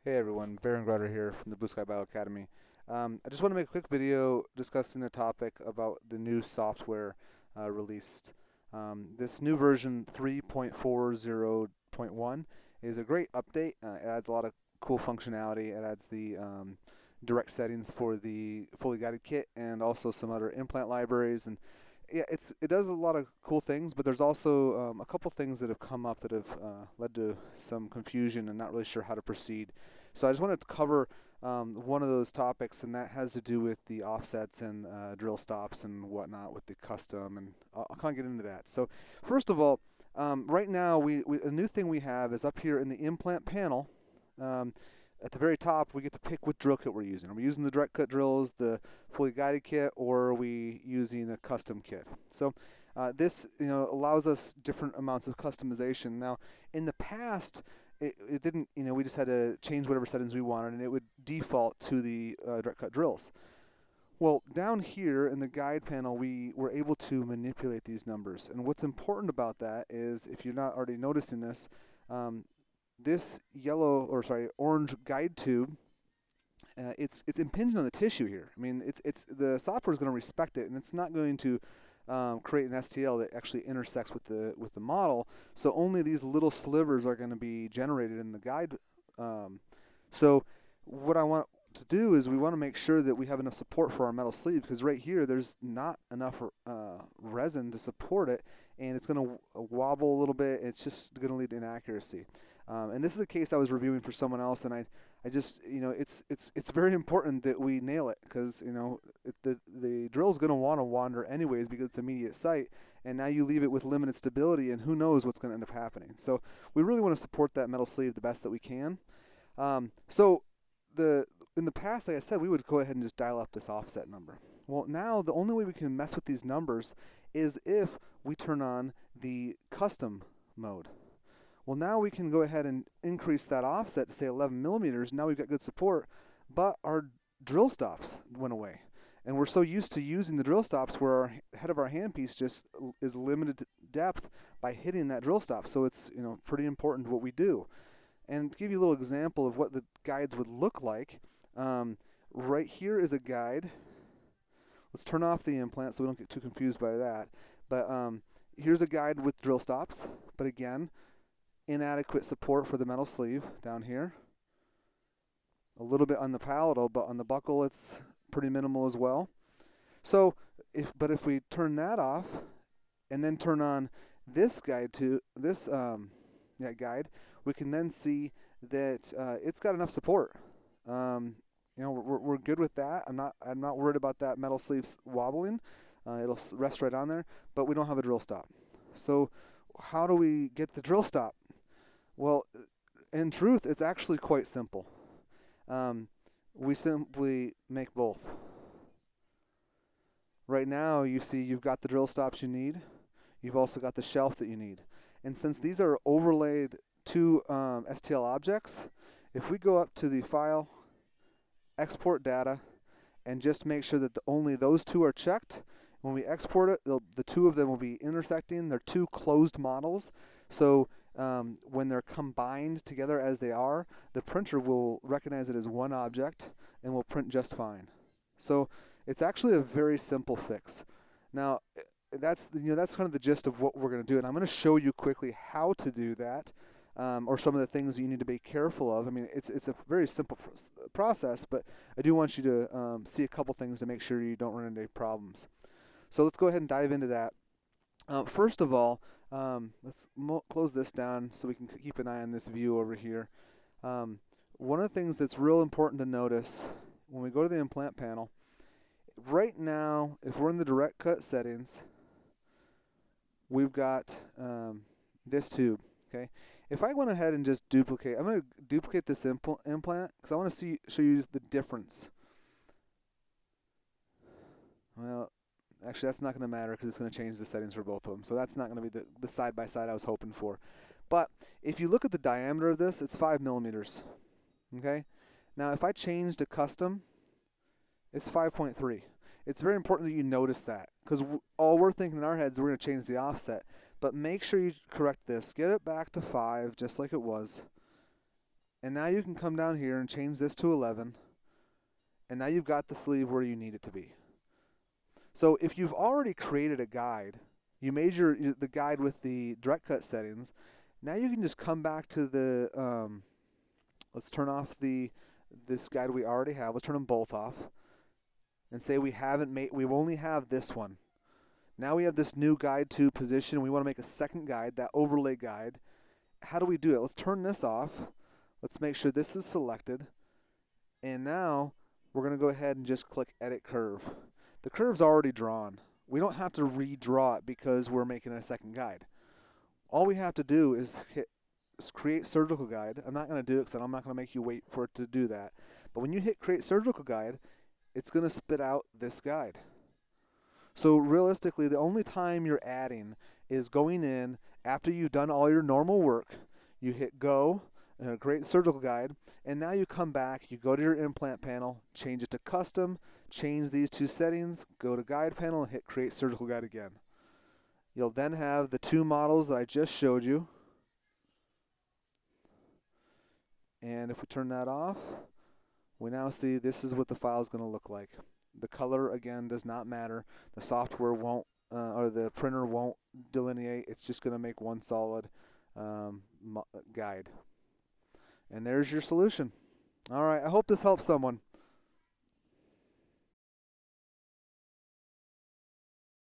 Hey everyone, Baron Grutter here from the Blue Sky Bio Academy. I just want to make a quick video discussing a topic about the new software released. This new version 3.40.1 is a great update. It adds a lot of cool functionality. It adds the direct settings for the fully guided kit and also some other implant libraries. And yeah, it does a lot of cool things, but there's also a couple things that have come up that have led to some confusion and not really sure how to proceed. So I just wanted to cover one of those topics, and that has to do with the offsets and drill stops and whatnot with the custom, and I'll kind of get into that. So first of all, right now a new thing we have is up here in the implant panel. At the very top, we get to pick what drill kit we're using. Are we using the direct cut drills, the fully guided kit, or are we using a custom kit? So this allows us different amounts of customization. Now, in the past, it didn't, we just had to change whatever settings we wanted, and it would default to the direct cut drills. Well, down here in the guide panel, we were able to manipulate these numbers. And what's important about that is, if you're not already noticing this, this orange guide tube, it's impinging on the tissue here. I mean, the software is going to respect it, and it's not going to create an STL that actually intersects with the model. So only these little slivers are going to be generated in the guide. So what I want to do is we want to make sure that we have enough support for our metal sleeve, because right here there's not enough resin to support it, and it's going to wobble a little bit. It's just going to lead to inaccuracy. And this is a case I was reviewing for someone else, and I just, it's very important that we nail it, because the drill's going to want to wander anyways because it's immediate sight, and now you leave it with limited stability, and who knows what's going to end up happening. So we really want to support that metal sleeve the best that we can. In the past, like I said, we would go ahead and just dial up this offset number. Well, now the only way we can mess with these numbers is if we turn on the custom mode. Well, now we can go ahead and increase that offset to say 11 millimeters. Now we've got good support, but our drill stops went away. And we're so used to using the drill stops where our head of our handpiece just is limited depth by hitting that drill stop. So it's pretty important what we do. And to give you a little example of what the guides would look like, right here is a guide. Let's turn off the implant so we don't get too confused by that. But here's a guide with drill stops, but again, inadequate support for the metal sleeve down here. A little bit on the palatal, but on the buckle it's pretty minimal as well. So, if we turn that off and then turn on this guide guide, we can then see that it's got enough support. We're good with that. I'm not worried about that metal sleeves wobbling. It'll rest right on there, but we don't have a drill stop. So how do we get the drill stop? Well, in truth, it's actually quite simple. We simply make both. Right now, you see you've got the drill stops you need. You've also got the shelf that you need. And since these are overlaid to STL objects, if we go up to the File, Export Data, and just make sure that only those two are checked, when we export it, the two of them will be intersecting. They're two closed models. So when they're combined together as they are, the printer will recognize it as one object and will print just fine. So it's actually a very simple fix. Now, that's kind of the gist of what we're going to do, and I'm going to show you quickly how to do that, or some of the things you need to be careful of. I mean, it's a very simple process, but I do want you to see a couple things to make sure you don't run into any problems. So let's go ahead and dive into that. First of all, let's close this down so we can keep an eye on this view over here. One of the things that's real important to notice when we go to the implant panel, right now, if we're in the direct cut settings, we've got this tube. Okay, if I went ahead and just duplicate, I'm going to duplicate this implant because I want to show you the difference. Well, actually, that's not going to matter because it's going to change the settings for both of them. So that's not going to be the side-by-side I was hoping for. But if you look at the diameter of this, it's 5 millimeters. Okay? Now, if I change to custom, it's 5.3. It's very important that you notice that, because all we're thinking in our heads is we're going to change the offset. But make sure you correct this. Get it back to 5, just like it was. And now you can come down here and change this to 11, and now you've got the sleeve where you need it to be. So if you've already created a guide, you made the guide with the direct cut settings, now you can just come back to the, let's turn off this guide we already have, let's turn them both off, and say we only have this one. Now we have this new guide to position, we want to make a second guide, that overlay guide. How do we do it? Let's turn this off. Let's make sure this is selected. And now we're going to go ahead and just click Edit Curve. The curve's already drawn. We don't have to redraw it because we're making a second guide. All we have to do is hit Create Surgical Guide. I'm not going to do it because I'm not going to make you wait for it to do that. But when you hit Create Surgical Guide, it's going to spit out this guide. So realistically, the only time you're adding is going in after you've done all your normal work. You hit Go, Create Surgical Guide, and now you come back, you go to your implant panel, change it to Custom, change these two settings, go to Guide Panel, and hit Create Surgical Guide again. You'll then have the two models that I just showed you. And if we turn that off, we now see this is what the file is going to look like. The color, again, does not matter. The software won't, or the printer won't delineate. It's just going to make one solid guide. And there's your solution. All right, I hope this helps someone.